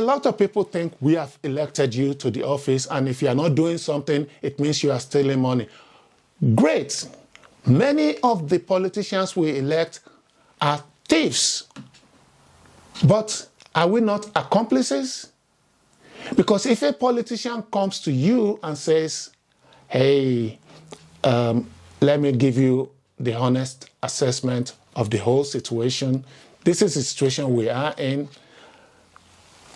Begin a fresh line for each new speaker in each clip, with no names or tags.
A lot of people think we have elected you to the office, and if you are not doing something, it means you are stealing money. Great. Many of the politicians we elect are thieves. But are we not accomplices? Because if a politician comes to you and says, hey, let me give you the honest assessment of the whole situation. This is the situation we are in,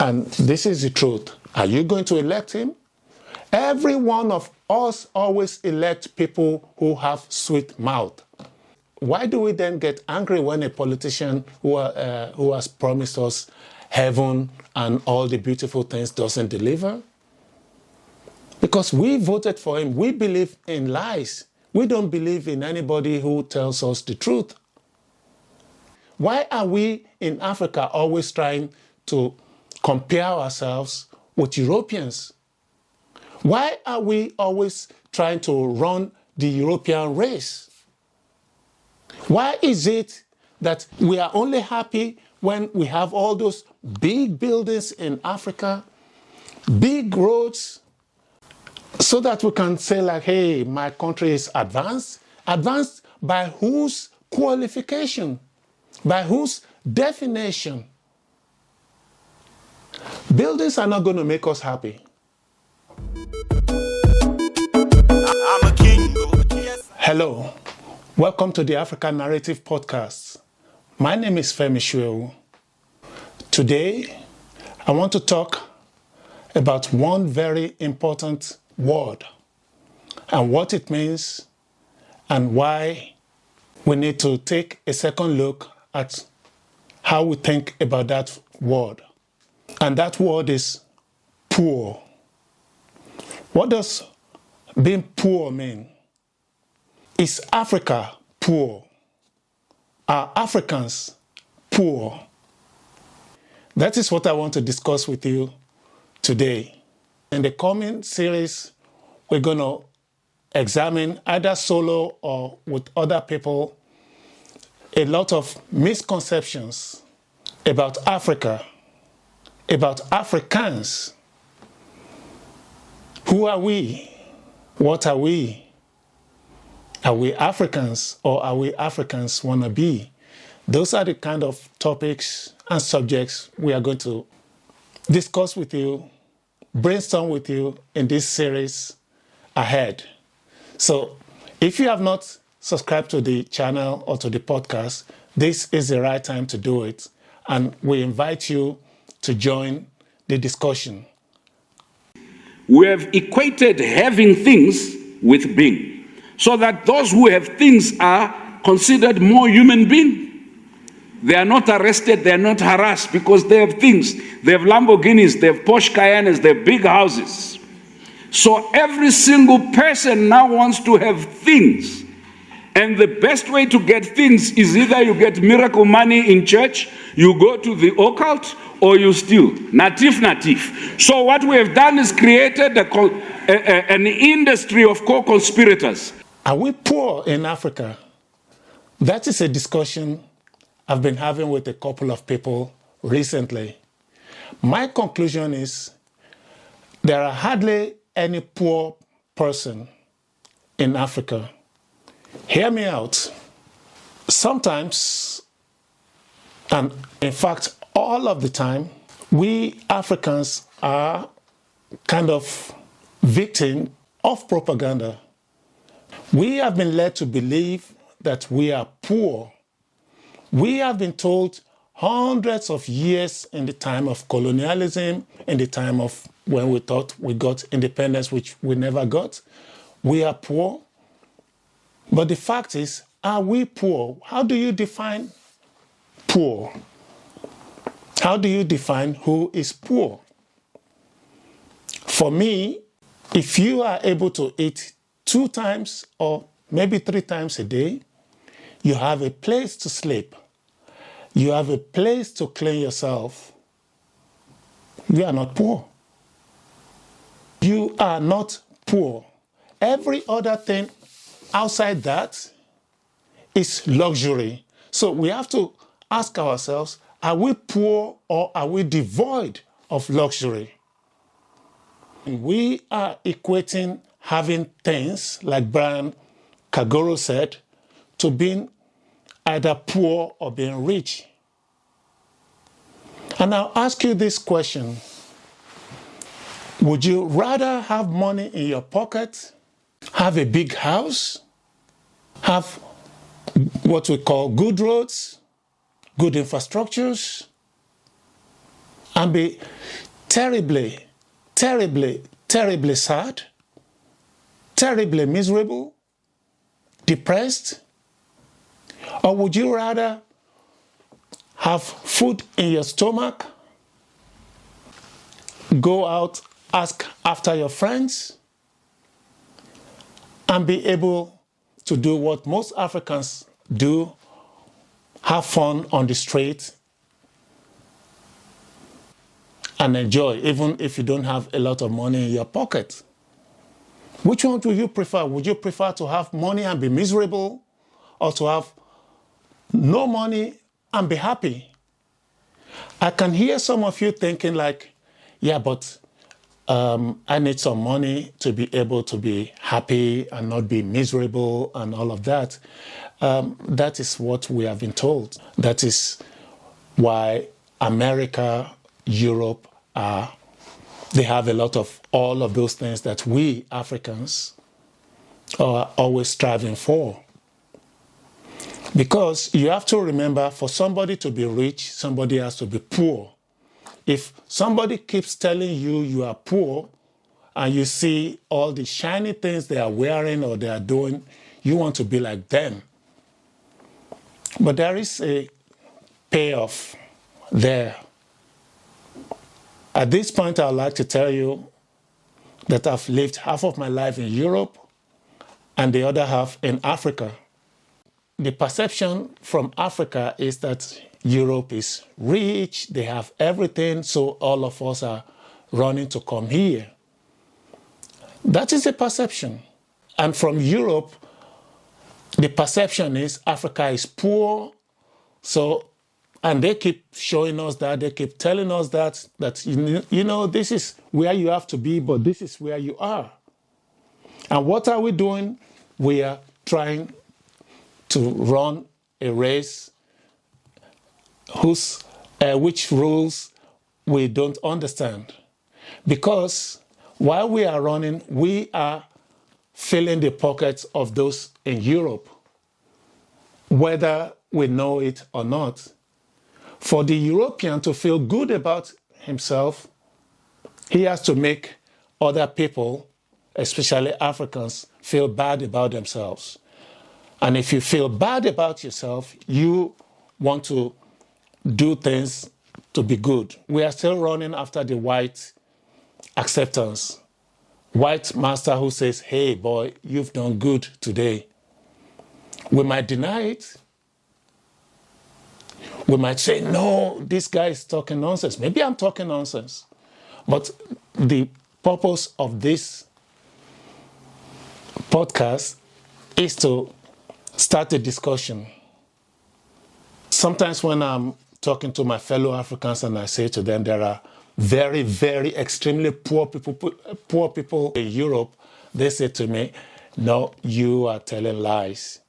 and this is the truth. Are you going to elect him? Every one of us always elect people who have sweet mouth. Why do we then get angry when a politician who has promised us heaven and all the beautiful things doesn't deliver? Because we voted for him. We believe in lies. We don't believe in anybody who tells us the truth. Why are we in Africa always trying to compare ourselves with Europeans? Why are we always trying to run the European race? Why is it that we are only happy when we have all those big buildings in Africa, big roads, so that we can say like, hey, my country is advanced? Advanced by whose qualification? By whose definition? Buildings are not going to make us happy.
I'm a king.
Hello, welcome to the Africa Narrative Podcast. My name is Femi Shuewu. Today, I want to talk about one very important word and what it means and why we need to take a second look at how we think about that word. And that word is poor. What does being poor mean? Is Africa poor? Are Africans poor? That is what I want to discuss with you today. In the coming series, we're going to examine either solo or with other people a lot of misconceptions about Africa, about Africans. Who are we? What are we? Are we Africans or are we Africans wanna be? Those are the kind of topics and subjects we are going to discuss with you, brainstorm with you in this series ahead. So if you have not subscribed to the channel or to the podcast, this is the right time to do it. And we invite you to join the discussion.
We have equated having things with being, so that those who have things are considered more human beings. They are not arrested, they are not harassed because they have things. They have Lamborghinis, they have Porsche Cayennes, they have big houses. So every single person now wants to have things. And the best way to get things is either you get miracle money in church, you go to the occult, or you steal. Natif. So what we have done is created an industry of co-conspirators.
Are we poor in Africa? That is a discussion I've been having with a couple of people recently. My conclusion is there are hardly any poor person in Africa. Hear me out. Sometimes, and in fact, all of the time, we Africans are kind of victim of propaganda. We have been led to believe that we are poor. We have been told hundreds of years in the time of colonialism, in the time of when we thought we got independence, which we never got, we are poor. But the fact is, are we poor? How do you define poor? How do you define who is poor? For me, if you are able to eat 2 times or maybe 3 times a day, you have a place to sleep, you have a place to clean yourself, you are not poor. You are not poor. Every other thing outside that is luxury. So we have to ask ourselves, are we poor or are we devoid of luxury. We are equating having things, like Brian Kagoro said, to being either poor or being rich. And I'll ask you this question. Would you rather have money in your pocket, have a big house, have what we call good roads, good infrastructures, and be terribly, terribly, terribly sad, terribly miserable, depressed? Or would you rather have food in your stomach, go out, ask after your friends, and be able to do what most Africans do, have fun on the street and enjoy, even if you don't have a lot of money in your pocket? Which one would you prefer? Would you prefer to have money and be miserable, or to have no money and be happy? I can hear some of you thinking like, yeah, but I need some money to be able to be happy and not be miserable and all of that. That is what we have been told. That is why America, Europe, they have a lot of all of those things that we Africans are always striving for. Because you have to remember, for somebody to be rich, somebody has to be poor. If somebody keeps telling you you are poor and you see all the shiny things they are wearing or they are doing, you want to be like them. But there is a payoff there. At this point, I would like to tell you that I've lived half of my life in Europe and the other half in Africa. The perception from Africa is that Europe is rich, they have everything, so all of us are running to come here. That is the perception. And from Europe, the perception is Africa is poor, and they keep showing us that, they keep telling us that this is where you have to be, but this is where you are. And what are we doing? We are trying to run a race which rules we don't understand. Because while we are running, we are filling the pockets of those in Europe, whether we know it or not. For the European to feel good about himself, he has to make other people, especially Africans, feel bad about themselves. And if you feel bad about yourself, you want to do things to be good. We are still running after the white acceptance. White master who says, hey boy, you've done good today. We might deny it. We might say, no, this guy is talking nonsense. Maybe I'm talking nonsense. But the purpose of this podcast is to start a discussion. Sometimes when I'm talking to my fellow Africans and I say to them, there are very, very extremely poor people in Europe, they say to me, no, you are telling lies.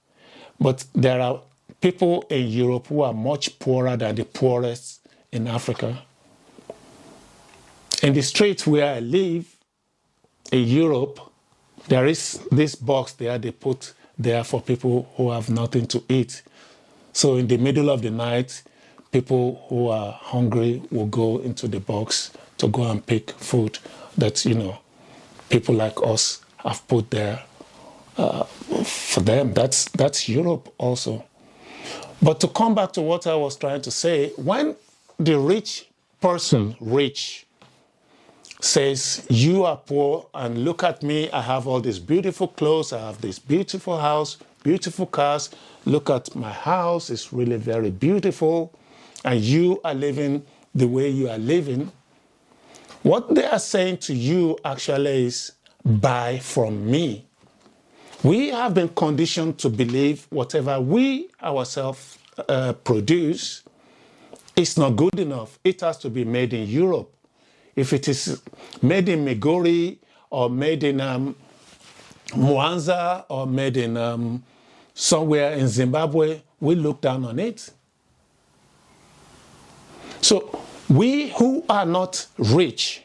But there are people in Europe who are much poorer than the poorest in Africa. In the street where I live, in Europe, there is this box there they put there for people who have nothing to eat. So in the middle of the night, people who are hungry will go into the box to go and pick food that, people like us have put there for them. That's Europe also. But to come back to what I was trying to say, when the rich person, says, you are poor and look at me, I have all these beautiful clothes, I have this beautiful house, beautiful cars, look at my house, it's really very beautiful, and you are living the way you are living, what they are saying to you actually is, buy from me. We have been conditioned to believe whatever we ourselves produce is not good enough. It has to be made in Europe. if it is made in Migori or made in Mwanza or made in somewhere in Zimbabwe, we look down on it. So we who are not rich,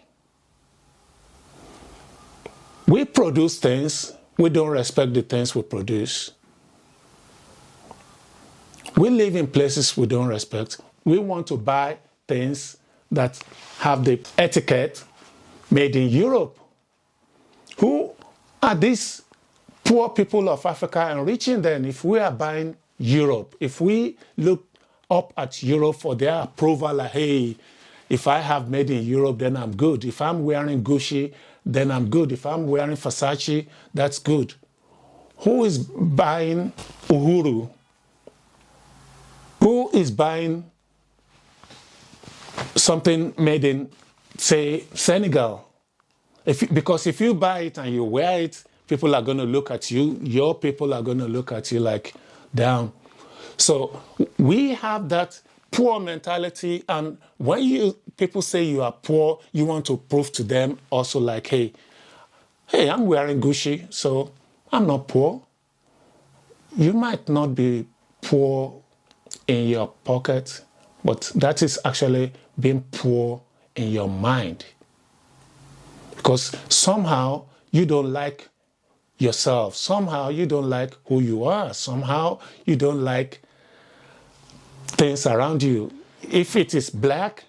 we produce things, we don't respect the things we produce. We live in places we don't respect. We want to buy things that have the etiquette made in Europe. Who are these poor people of Africa enriching them if we are buying Europe? If we look up at Europe for their approval, like, hey, if I have made in Europe, then I'm good. If I'm wearing Gucci, then I'm good. If I'm wearing Versace, that's good. Who is buying Uhuru? Who is buying something made in, say, Senegal? Because if you buy it and you wear it, people are going to look at you. Your people are going to look at you like, damn. So we have that poor mentality. And when people say you are poor, you want to prove to them also like, hey, I'm wearing Gucci, so I'm not poor. You might not be poor in your pocket, but that is actually being poor in your mind. Because somehow you don't like yourself. Somehow you don't like who you are. Somehow you don't like things around you. If it is black,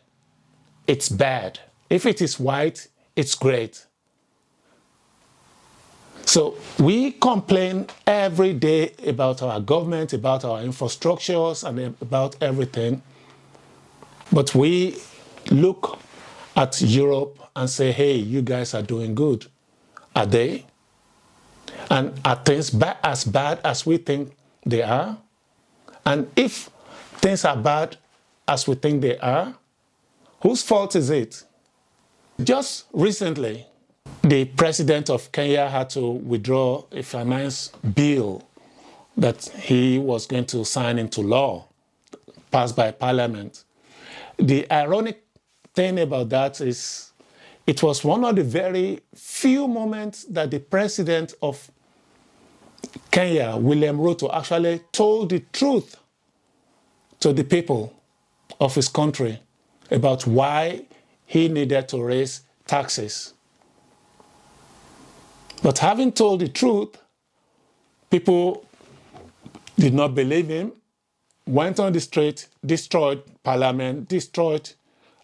it's bad. If it is white, it's great. So we complain every day about our government, about our infrastructures, and about everything. But we look at Europe and say, hey, you guys are doing good. Are they? And are things as bad as we think they are? And if things are bad as we think they are, whose fault is it? Just recently, the president of Kenya had to withdraw a finance bill that he was going to sign into law, passed by parliament. The ironic thing about that is it was one of the very few moments that the president of Kenya, William Ruto, actually told the truth to the people of his country about why he needed to raise taxes. But having told the truth, people did not believe him, went on the street, destroyed parliament, destroyed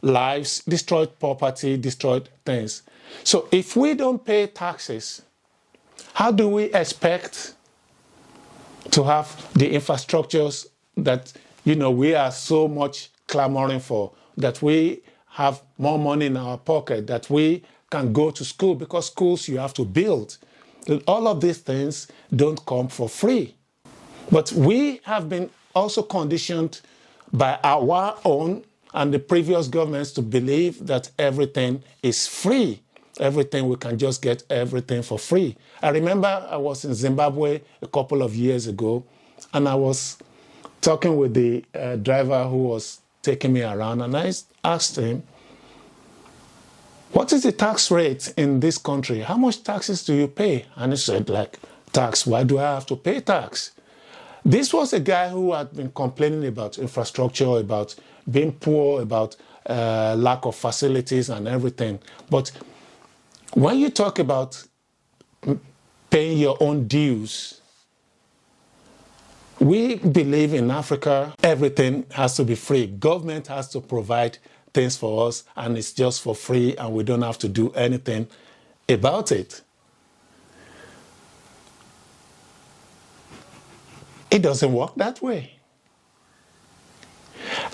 lives, destroyed property, destroyed things. So if we don't pay taxes, how do we expect to have the infrastructures that we are so much clamoring for, that we have more money in our pocket, that we can go to school, because schools you have to build. All of these things don't come for free. But we have been also conditioned by our own and the previous governments to believe that everything is free. Everything, we can just get everything for free. I remember I was in Zimbabwe a couple of years ago, and I was talking with the driver who was taking me around, and I asked him, what is the tax rate in this country? How much taxes do you pay? And he said, tax, why do I have to pay tax? This was a guy who had been complaining about infrastructure, about being poor, about lack of facilities and everything. But when you talk about paying your own dues, we believe in Africa, everything has to be free. Government has to provide things for us, and it's just for free, and we don't have to do anything about it. It doesn't work that way.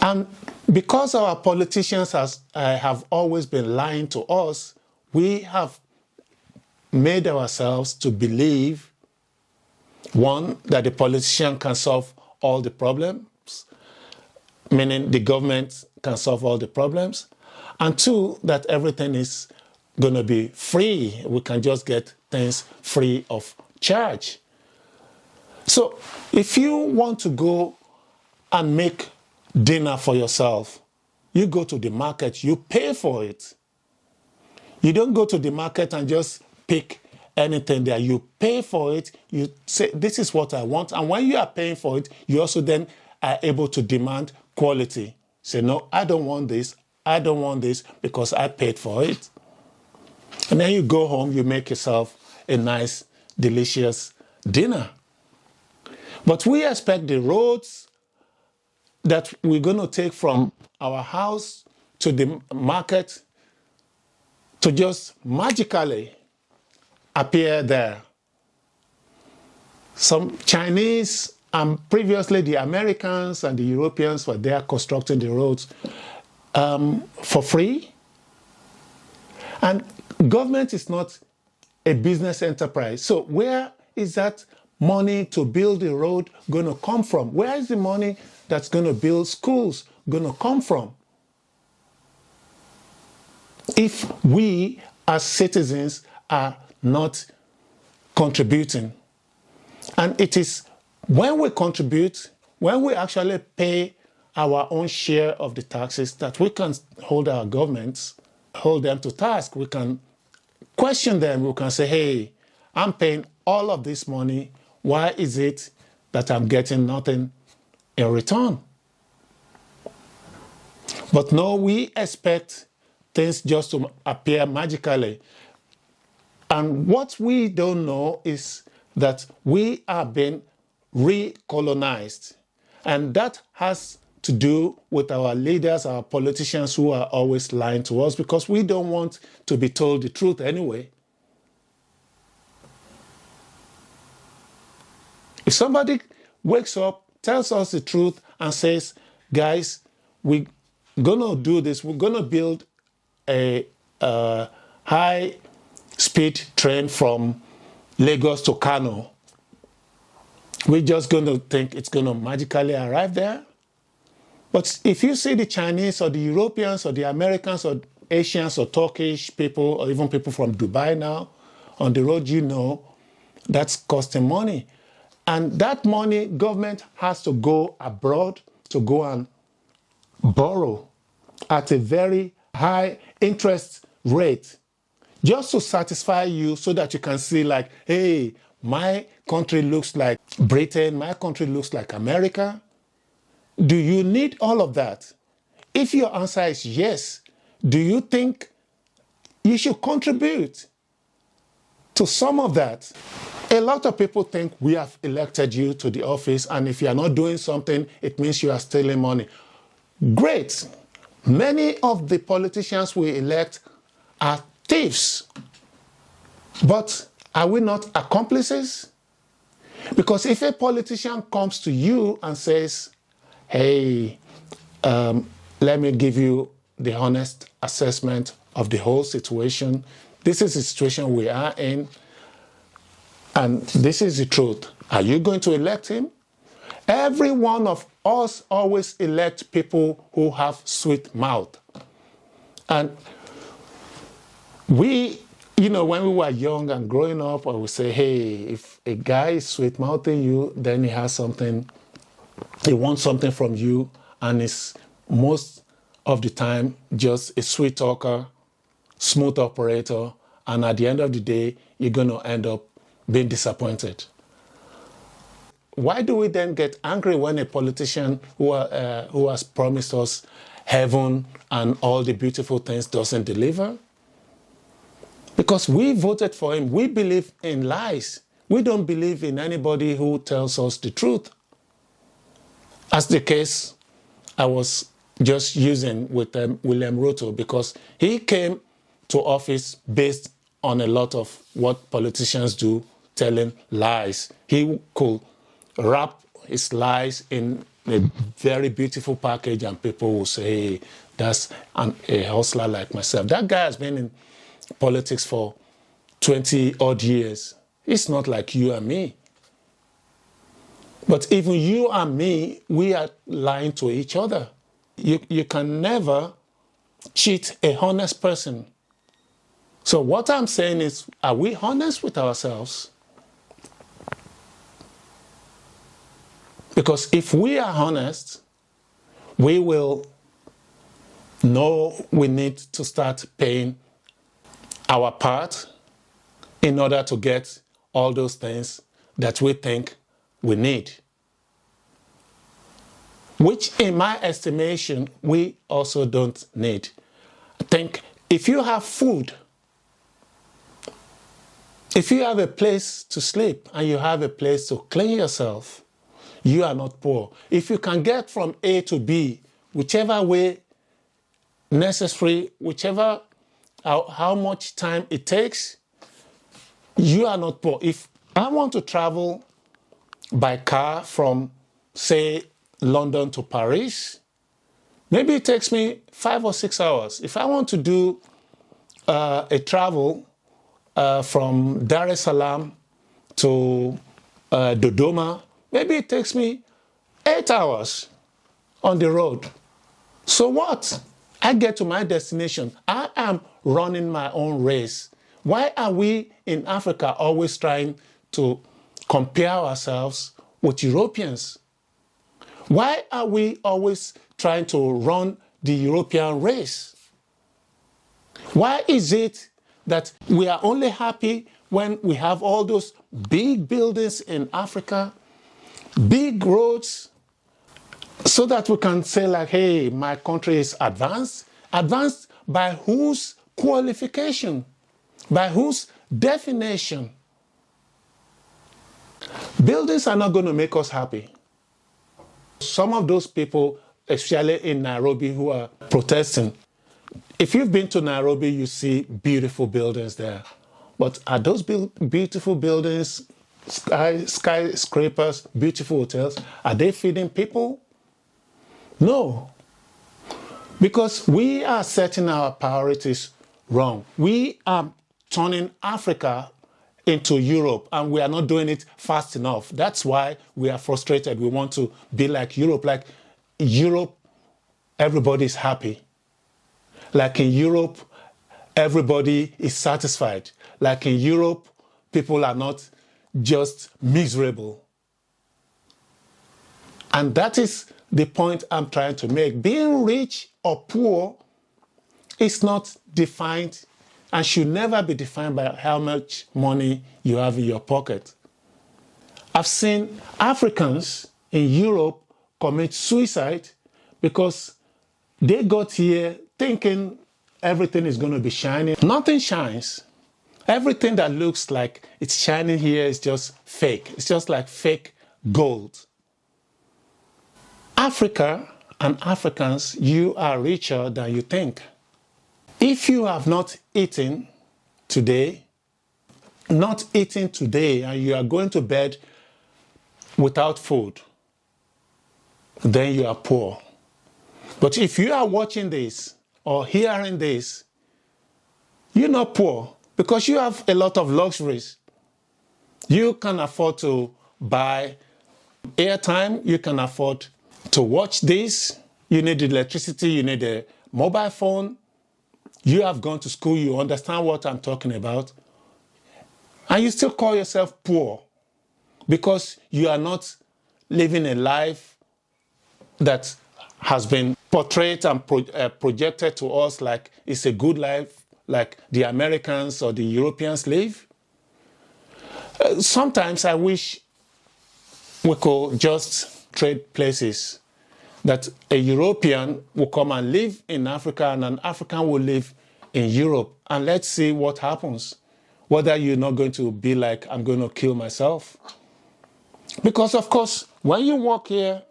And because our politicians have always been lying to us, we have made ourselves to believe, one, that the politician can solve all the problems, meaning the government can solve all the problems, and two, that everything is going to be free. We can just get things free of charge. So if you want to go and make dinner for yourself, you go to the market, you pay for it. You don't go to the market and just pick anything there. You pay for it. You say, this is what I want. And when you are paying for it, you also then are able to demand quality. Say, no, I don't want this. I don't want this because I paid for it. And then you go home, you make yourself a nice, delicious dinner. But we expect the roads that we're going to take from our house to the market to just magically appear there. Some Chinese and previously the Americans and the Europeans were there constructing the roads for free. And government is not a business enterprise. So where is that money to build the road going to come from? Where is the money that's going to build schools going to come from? If we as citizens are not contributing. And it is when we contribute, when we actually pay our own share of the taxes, that we can hold our governments, hold them to task. We can question them. We can say, hey, I'm paying all of this money. Why is it that I'm getting nothing in return? But no, we expect things just to appear magically. And what we don't know is that we are being recolonized. And that has to do with our leaders, our politicians who are always lying to us because we don't want to be told the truth anyway. If somebody wakes up, tells us the truth and says, guys, we're going to do this, we're going to build a high-speed train from Lagos to Kano, we're just going to think it's going to magically arrive there. But if you see the Chinese or the Europeans or the Americans or Asians or Turkish people or even people from Dubai now on the road, you know that's costing money. And that money, government has to go abroad to go and borrow at a very high interest rate just to satisfy you so that you can see like, hey, my country looks like Britain, my country looks like America. Do you need all of that? If your answer is yes, do you think you should contribute to some of that? A lot of people think we have elected you to the office, and if you are not doing something, it means you are stealing money. Great. Many of the politicians we elect are thieves. But are we not accomplices? Because if a politician comes to you and says, hey, let me give you the honest assessment of the whole situation. This is the situation we are in, and this is the truth. Are you going to elect him? Every one of us always elect people who have sweet mouth. And we, when we were young and growing up, I would say, hey, if a guy is sweet-mouthing you, then he has something, he wants something from you, and is most of the time just a sweet talker, smooth operator, and at the end of the day, you're going to end up being disappointed. Why do we then get angry when a politician who has promised us heaven and all the beautiful things doesn't deliver? Because we voted for him. We believe in lies. We don't believe in anybody who tells us the truth. As the case I was just using with William Ruto, because he came to office based on a lot of what politicians do, telling lies. He could wrap his lies in a very beautiful package and people will say, hey, that's a hustler like myself. That guy has been in politics for 20 odd years. It's not like you and me. But even you and me, we are lying to each other. You can never cheat a honest person. So what I'm saying is, are we honest with ourselves? Because if we are honest, we will know we need to start paying our part in order to get all those things that we think we need. Which, in my estimation, we also don't need. I think if you have food, if you have a place to sleep and you have a place to clean yourself, you are not poor. If you can get from A to B, whichever way necessary, whichever how much time it takes, you are not poor. If I want to travel by car from, say, London to Paris, maybe it takes me 5 or 6 hours. If I want to do a travel from Dar es Salaam to Dodoma, maybe it takes me 8 hours on the road. So what? I get to my destination. I am running my own race. Why are we in Africa always trying to compare ourselves with Europeans? Why are we always trying to run the European race? Why is it that we are only happy when we have all those big buildings in Africa, big roads, so that we can say like, hey, my country is advanced? Advanced by whose qualification? By whose definition? Buildings are not going to make us happy. Some of those people, especially in Nairobi, who are protesting, if you've been to Nairobi, you see beautiful buildings there. But are those beautiful buildings, skyscrapers, beautiful hotels, are they feeding people? No. Because we are setting our priorities wrong. We are turning Africa into Europe, and we are not doing it fast enough. That's why we are frustrated. We want to be like Europe. Like Europe, everybody's happy. Like in Europe, everybody is satisfied. Like in Europe, people are not just miserable. And that is the point I'm trying to make. Being rich or poor is not defined and should never be defined by how much money you have in your pocket. I've seen Africans in Europe commit suicide because they got here thinking everything is going to be shining. Nothing shines. Everything that looks like it's shining here is just fake. It's just like fake gold. Africa and Africans, you are richer than you think. If you have not eaten today, and you are going to bed without food, then you are poor. But if you are watching this or hearing this, you're not poor because you have a lot of luxuries. You can afford to buy airtime, you can afford to watch this, you need electricity, you need a mobile phone, you have gone to school, you understand what I'm talking about, and you still call yourself poor because you are not living a life that has been portrayed and projected to us like it's a good life, like the Americans or the Europeans live. Sometimes I wish we could just trade places, that a European will come and live in Africa and an African will live in Europe, and let's see what happens. Whether you're not going to be like, I'm going to kill myself. Because of course, when you walk here,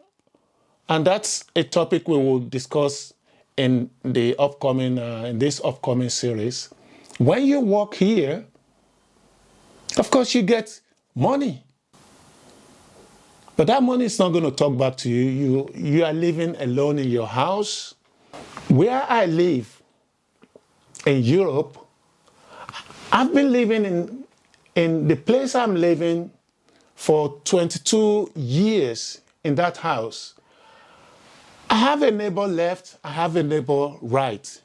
and that's a topic we will discuss in the upcoming, in this upcoming series. When you walk here, of course you get money. But that money is not going to talk back to you. You are living alone in your house. Where I live, in Europe, I've been living in the place I'm living for 22 years in that house. I have a neighbor left, I have a neighbor right.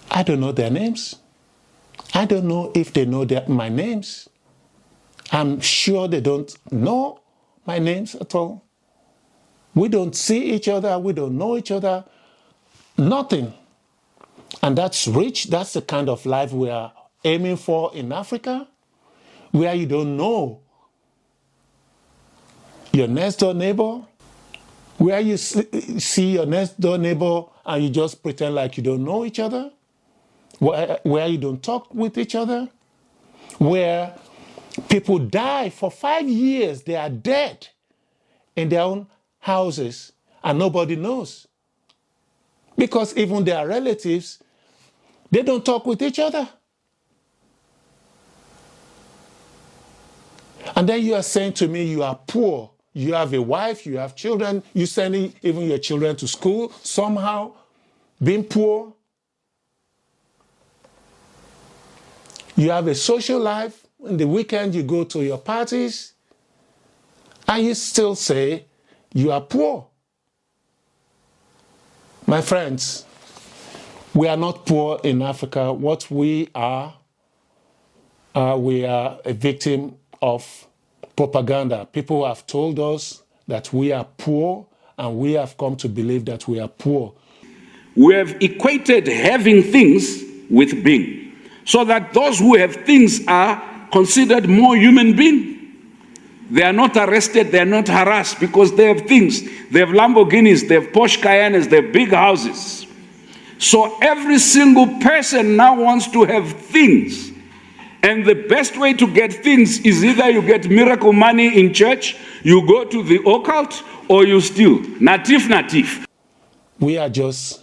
I don't know their names. I don't know if they know my names. I'm sure they don't know my names at all. We don't see each other, we don't know each other, nothing. And that's rich. That's the kind of life we are aiming for in Africa, where you don't know your next door neighbor, where you see your next door neighbor and you just pretend like you don't know each other, where you don't talk with each other, where people die for 5 years, they are dead in their own houses and nobody knows. Because even their relatives, they don't talk with each other. And then you are saying to me you are poor. You have a wife, you have children, you sending even your children to school somehow, being poor. You have a social life. In the weekend, you go to your parties, and you still say you are poor. My friends, we are not poor in Africa. What we are a victim of propaganda. People have told us that we are poor, and we have come to believe that we are poor.
We have equated having things with being, so that those who have things are considered more human beings. They are not arrested, they are not harassed because they have things. They have Lamborghinis, they have Porsche Cayennes, they have big houses. So every single person now wants to have things. And the best way to get things is either you get miracle money in church, you go to the occult, or you steal. Natif.
We are just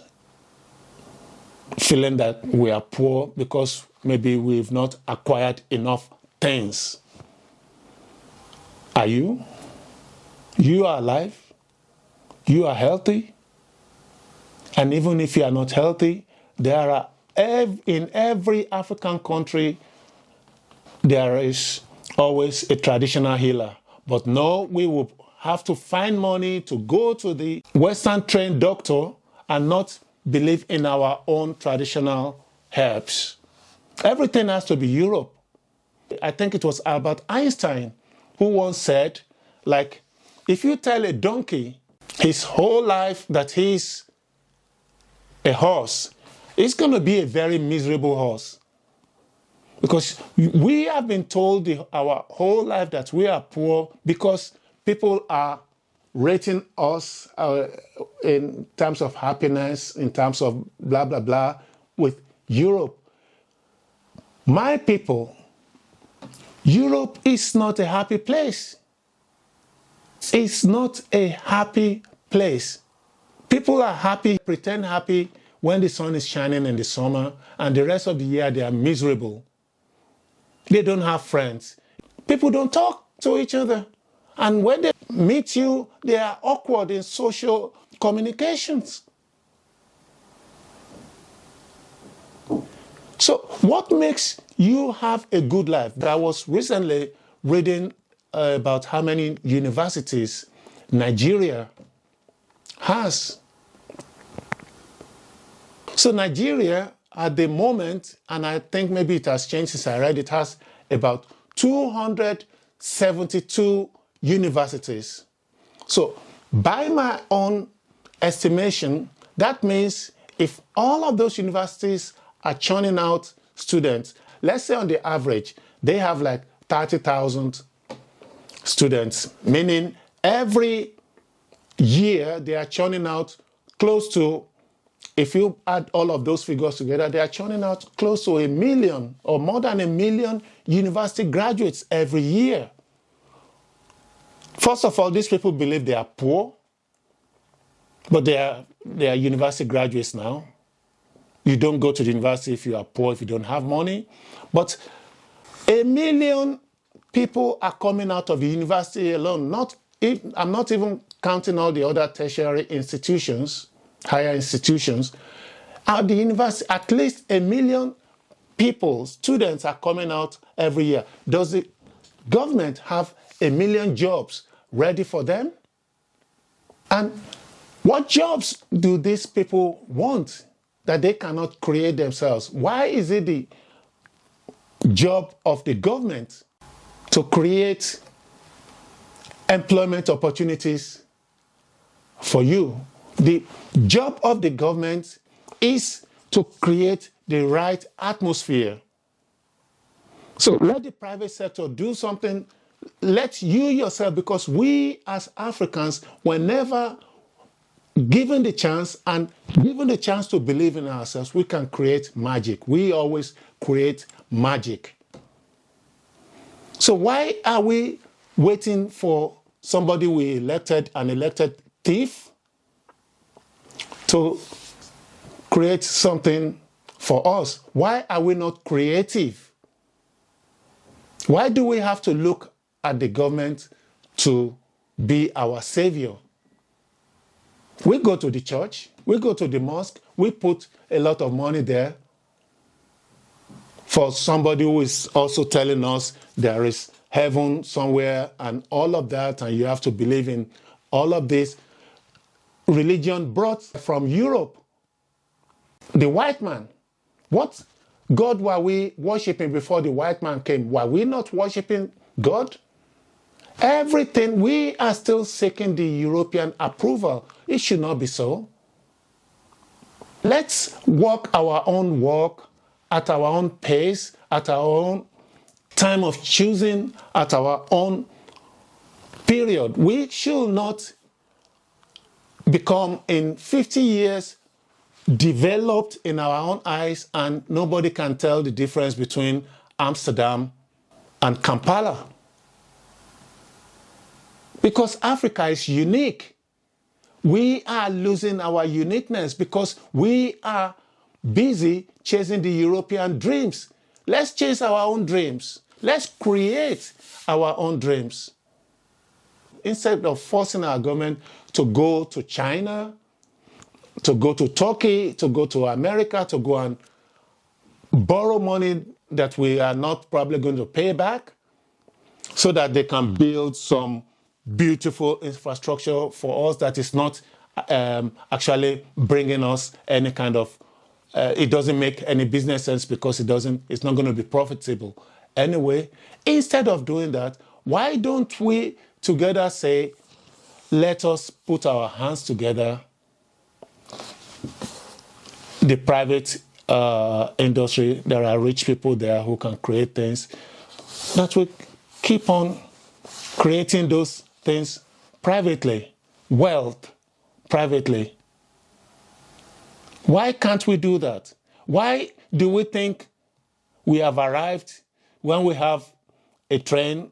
feeling that we are poor because maybe we've not acquired enough things. Are you? You are alive. You are healthy. And even if you are not healthy, there are in every African country, there is always a traditional healer. But no, we will have to find money to go to the Western trained doctor and not believe in our own traditional herbs. Everything has to be Europe. I think it was Albert Einstein who once said, like, if you tell a donkey his whole life that he's a horse, it's going to be a very miserable horse. Because we have been told our whole life that we are poor because people are rating us in terms of happiness, in terms of blah, blah, blah, with Europe. My people, Europe is not a happy place. It's not a happy place. People are happy, pretend happy when the sun is shining in the summer, and the rest of the year they are miserable. They don't have friends. People don't talk to each other. And when they meet you, they are awkward in social communications. So what makes you have a good life? I was recently reading about how many universities Nigeria has. So Nigeria, at the moment, and I think maybe it has changed since I read it, has about 272 universities. So by my own estimation, that means if all of those universities are churning out students, let's say on the average, they have like 30,000 students, meaning every year they are churning out close to, if you add all of those figures together, they are churning out close to 1 million or more than 1 million university graduates every year. First of all, these people believe they are poor, but they are university graduates now. You don't go to the university if you are poor, if you don't have money. But 1 million people are coming out of the university alone. I'm not even counting all the other tertiary institutions, higher institutions. At the university, at least 1 million people, students are coming out every year. Does the government have 1 million jobs ready for them? And what jobs do these people want that they cannot create themselves? Why is it the job of the government to create employment opportunities for you? The job of the government is to create the right atmosphere. So let the private sector do something. Let you yourself, because we as Africans were never given the chance, and given the chance to believe in ourselves, we can create magic. We always create magic. So why are we waiting for somebody we elected, an elected thief, to create something for us? Why are we not creative? Why do we have to look at the government to be our savior? We go to the church, we go to the mosque, we put a lot of money there for somebody who is also telling us there is heaven somewhere and all of that, and you have to believe in all of this. Religion brought from Europe, the white man. What God were we worshiping before the white man came? Were we not worshiping God? Everything, we are still seeking the European approval. It should not be so. Let's walk our own walk at our own pace, at our own time of choosing, at our own period. We should not become in 50 years developed in our own eyes, and nobody can tell the difference between Amsterdam and Kampala. Because Africa is unique. We are losing our uniqueness because we are busy chasing the European dreams. Let's chase our own dreams. Let's create our own dreams. Instead of forcing our government to go to China, to go to Turkey, to go to America, to go and borrow money that we are not probably going to pay back, so that they can build some beautiful infrastructure for us that is not actually bringing us any kind of, it doesn't make any business sense because it's not going to be profitable. Anyway, instead of doing that, why don't we together say, let us put our hands together, the private industry, there are rich people there who can create things, that we keep on creating those things privately, wealth privately. Why can't we do that? Why do we think we have arrived when we have a train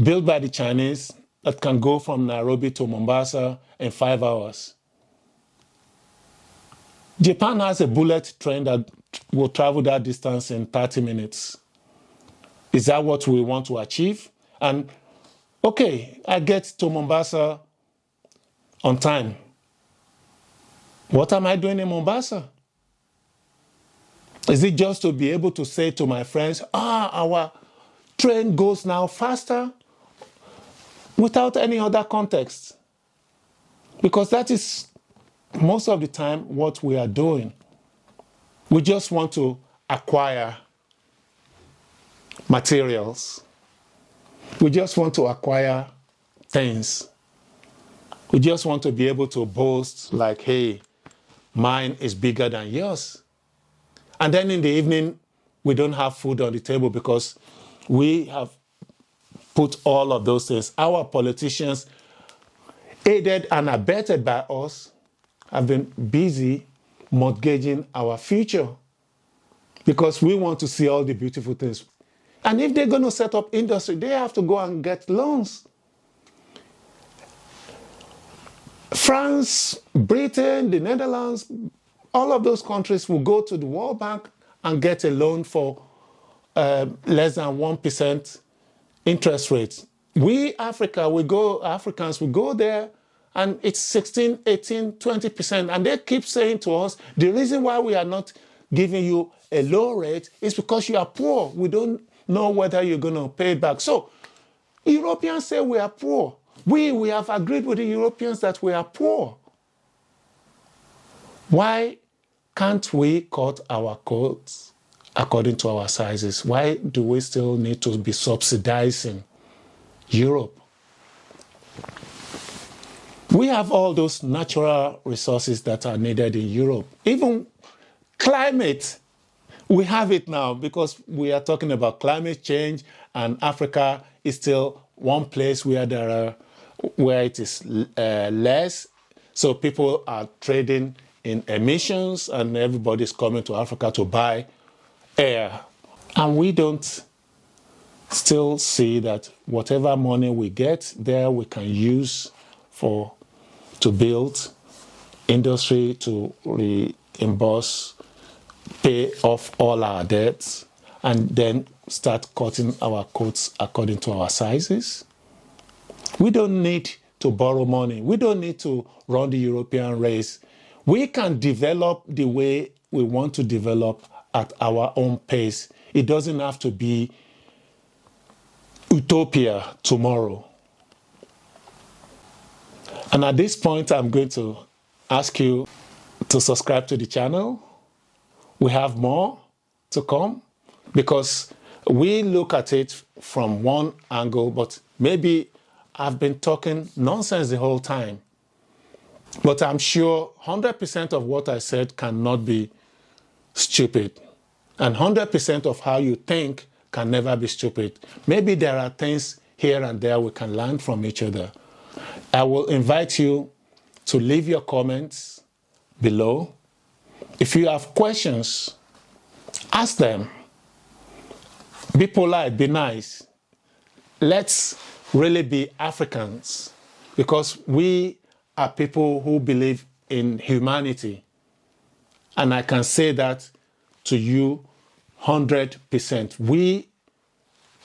built by the Chinese that can go from Nairobi to Mombasa in 5 hours? Japan has a bullet train that will travel that distance in 30 minutes. Is that what we want to achieve? And okay, I get to Mombasa on time. What am I doing in Mombasa? Is it just to be able to say to my friends, our train goes now faster, without any other context? Because that is most of the time what we are doing. We just want to acquire materials. We just want to acquire things. We just want to be able to boast like, hey, mine is bigger than yours. And then in the evening, we don't have food on the table because we have put all of those things. Our politicians, aided and abetted by us, have been busy mortgaging our future because we want to see all the beautiful things. And if they're going to set up industry, they have to go and get loans. France, Britain, the Netherlands, all of those countries will go to the World Bank and get a loan for less than 1% interest rate. We, Africans, we go there and it's 16, 18, 20%. And they keep saying to us, the reason why we are not giving you a low rate is because you are poor. We don't know whether you're going to pay it back. So Europeans say we are poor. We have agreed with the Europeans that we are poor. Why can't we cut our coats according to our sizes? Why do we still need to be subsidizing Europe? We have all those natural resources that are needed in Europe. Even Climate, we have it now because we are talking about climate change, and Africa is still one place where where it is less. So people are trading in emissions, and everybody's coming to Africa to buy air. And we don't still see that whatever money we get there, we can use to build industry, to reimburse, pay off all our debts, and then start cutting our coats according to our sizes. We don't need to borrow money. We don't need to run the European race. We can develop the way we want to develop at our own pace. It doesn't have to be utopia tomorrow. And at this point, I'm going to ask you to subscribe to the channel. We have more to come because we look at it from one angle, but maybe I've been talking nonsense the whole time. But I'm sure 100% of what I said cannot be stupid. And 100% of how you think can never be stupid. Maybe there are things here and there we can learn from each other. I will invite you to leave your comments below. If you have questions, ask them. Be polite, be nice. Let's really be Africans, because we are people who believe in humanity. And I can say that to you 100%. We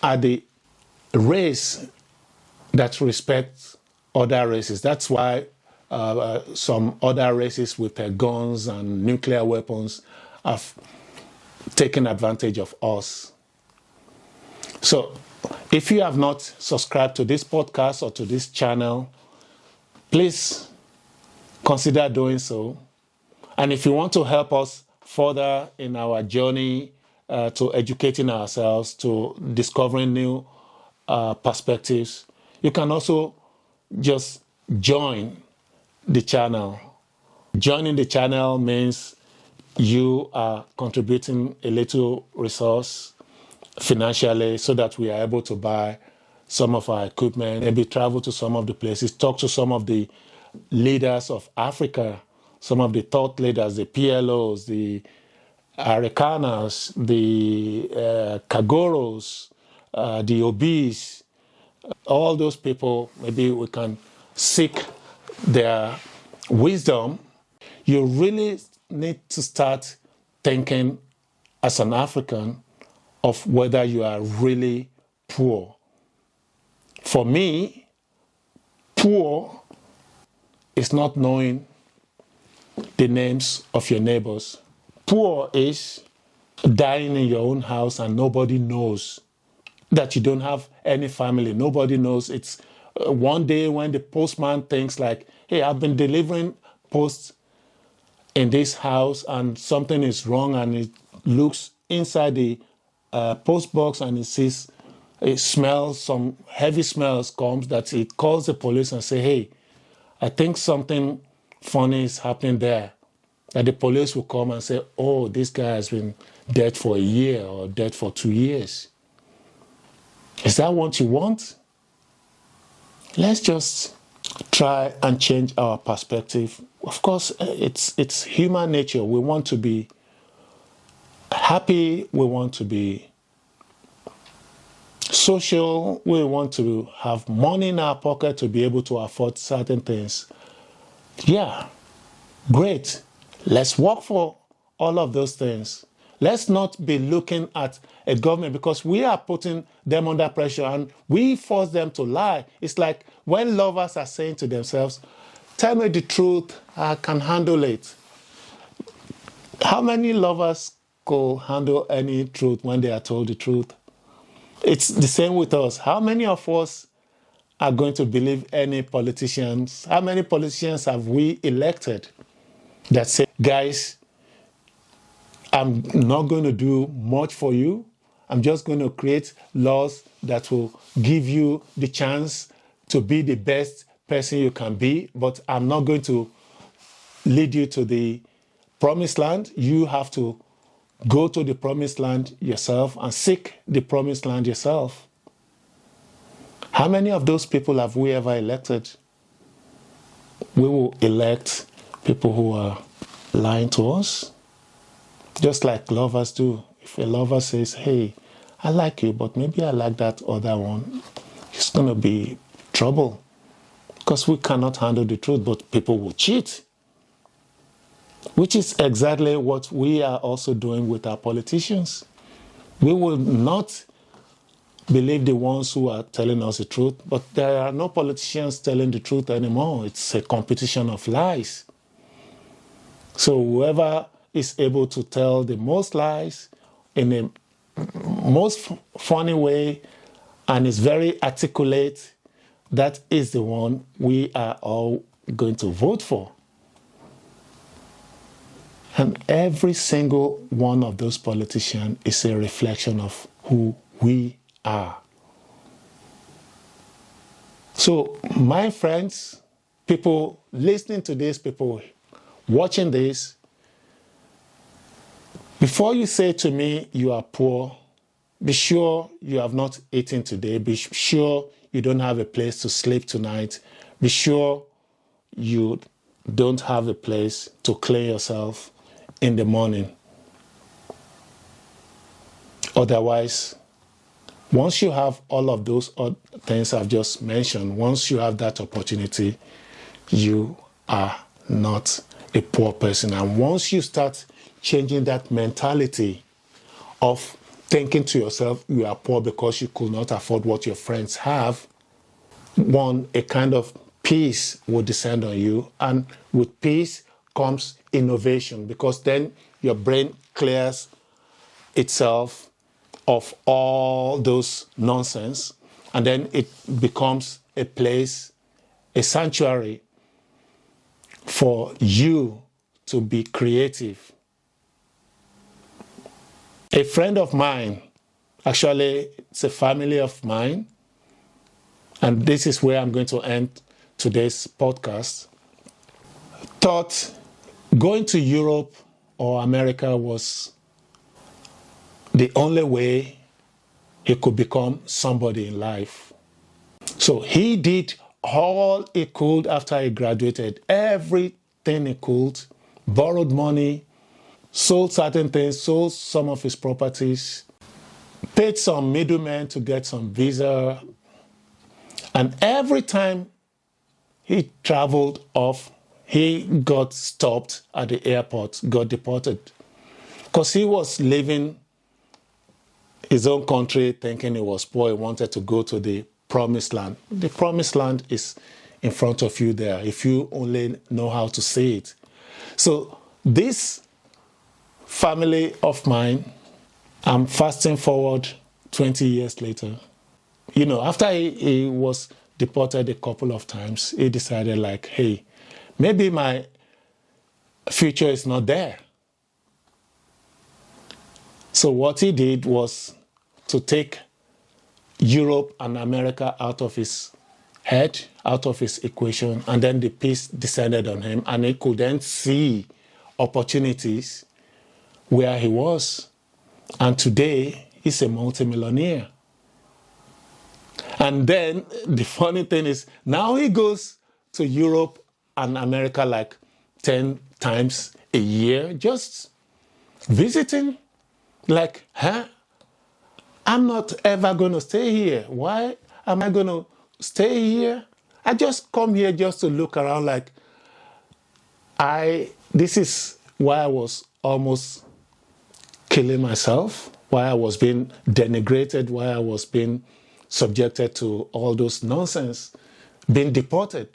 are the race that respects other races. That's why some other races with their guns and nuclear weapons have taken advantage of us. So if you have not subscribed to this podcast or to this channel, please consider doing so. And if you want to help us further in our journey to educating ourselves, to discovering new perspectives, you can also just join the channel. Joining the channel means you are contributing a little resource financially so that we are able to buy some of our equipment, maybe travel to some of the places, talk to some of the leaders of Africa, some of the thought leaders, the PLOs, the Arikanas, the Kagoros, the Obis, all those people. Maybe we can seek their wisdom. You really need to start thinking as an African of whether you are really poor. For me, poor is not knowing the names of your neighbors. Poor is dying in your own house and nobody knows that you don't have any family. Nobody knows. It's one day when the postman thinks like, hey, I've been delivering posts in this house and something is wrong, and it looks inside the post box and it sees, it smells, some heavy smells comes, that it calls the police and say, hey, I think something funny is happening there. That the police will come and say, oh, this guy has been dead for a year or dead for 2 years. Is that what you want? Let's just try and change our perspective. Of course, it's human nature. We want to be happy. We want to be social. We want to have money in our pocket to be able to afford certain things. Yeah, great. Let's work for all of those things. Let's not be looking at a government because we are putting them under pressure and we force them to lie. It's like when lovers are saying to themselves, tell me the truth, I can handle it. How many lovers could handle any truth when they are told the truth? It's the same with us. How many of us are going to believe any politicians? How many politicians have we elected that say, guys, I'm not going to do much for you. I'm just going to create laws that will give you the chance to be the best person you can be, but I'm not going to lead you to the promised land, you have to go to the promised land yourself and seek the promised land yourself. How many of those people have we ever elected? We will elect people who are lying to us, just like lovers do. If a lover says, hey, I like you, but maybe I like that other one, it's going to be trouble because we cannot handle the truth, but people will cheat, which is exactly what we are also doing with our politicians. We will not believe the ones who are telling us the truth, but there are no politicians telling the truth anymore. It's a competition of lies. So whoever is able to tell the most lies in the most funny way and is very articulate, that is the one we are all going to vote for. And every single one of those politicians is a reflection of who we are. So, my friends, people listening to this, people watching this, before you say to me you are poor, be sure you have not eaten today. Be sure you don't have a place to sleep tonight. Be sure you don't have a place to clean yourself in the morning. Otherwise, once you have all of those things I've just mentioned, once you have that opportunity, you are not a poor person. And once you start changing that mentality of thinking to yourself you are poor because you could not afford what your friends have, one, a kind of peace will descend on you. And with peace comes innovation, because then your brain clears itself of all those nonsense, and then it becomes a place, a sanctuary for you to be creative. A friend of mine, actually it's a family of mine, and this is where I'm going to end today's podcast, thought going to Europe or America was the only way he could become somebody in life. So he did all he could after he graduated, everything he could, borrowed money, sold certain things, sold some of his properties, paid some middlemen to get some visa. And every time he traveled off, he got stopped at the airport, got deported, because he was leaving his own country thinking he was poor. He wanted to go to the promised land. The promised land is in front of you there, if you only know how to see it. So this family of mine, I'm fasting forward 20 years later. You know, after he was deported a couple of times, he decided like, hey, maybe my future is not there. So what he did was to take Europe and America out of his head, out of his equation, and then the peace descended on him, and he could then see opportunities where he was. And today, he's a multimillionaire. And then the funny thing is, now he goes to Europe and America like 10 times a year, just visiting. Like, I'm not ever going to stay here. Why am I going to stay here? I just come here just to look around. Like, this is why I was almost killing myself, why I was being denigrated, why I was being subjected to all those nonsense, being deported.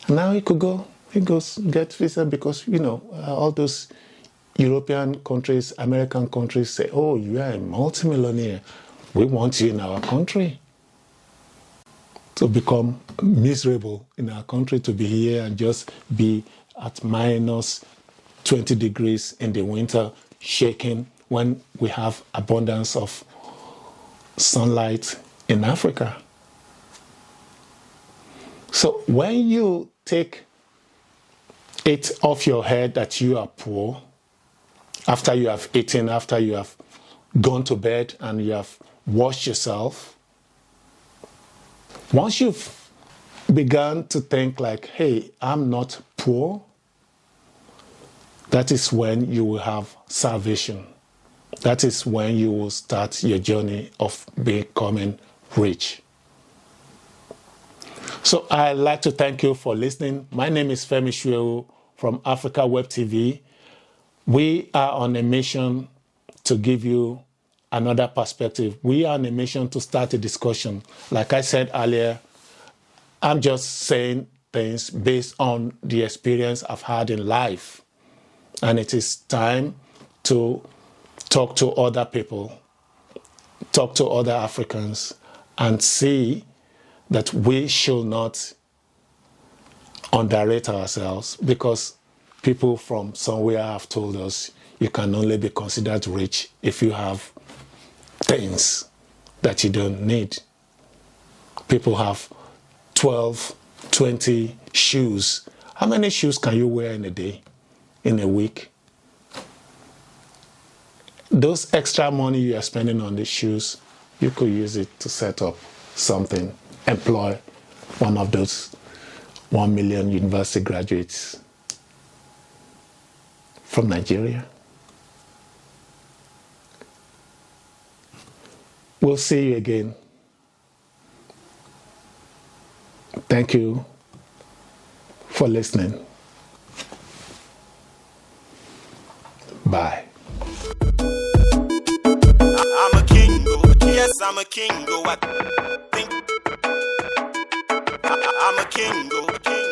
And now he goes get visa because, you know, all those European countries, American countries say, oh, you are a multimillionaire. We want you in our country. To become miserable in our country, to be here and just be at minus 20 degrees in the winter, shaking when we have abundance of sunlight in Africa. So when you take it off your head that you are poor after you have eaten, after you have gone to bed and you have washed yourself. Once you've begun to think like, hey, I'm not poor, that is when you will have salvation. That is when you will start your journey of becoming rich. So I'd like to thank you for listening. My name is Femi Shuewu from Africa Web TV. We are on a mission to give you another perspective. We are on a mission to start a discussion. Like I said earlier, I'm just saying things based on the experience I've had in life. And it is time to talk to other people, talk to other Africans, and see that we should not underrate ourselves, because people from somewhere have told us you can only be considered rich if you have things that you don't need. People have 12, 20 shoes. How many shoes can you wear in a day, in a week? Those extra money you are spending on these shoes, you could use it to set up something, employ one of those 1 million university graduates from Nigeria. We'll see you again. Thank you for listening. Bye.
I'm a kingo. Yes, I'm a kingo. I'm a kingo.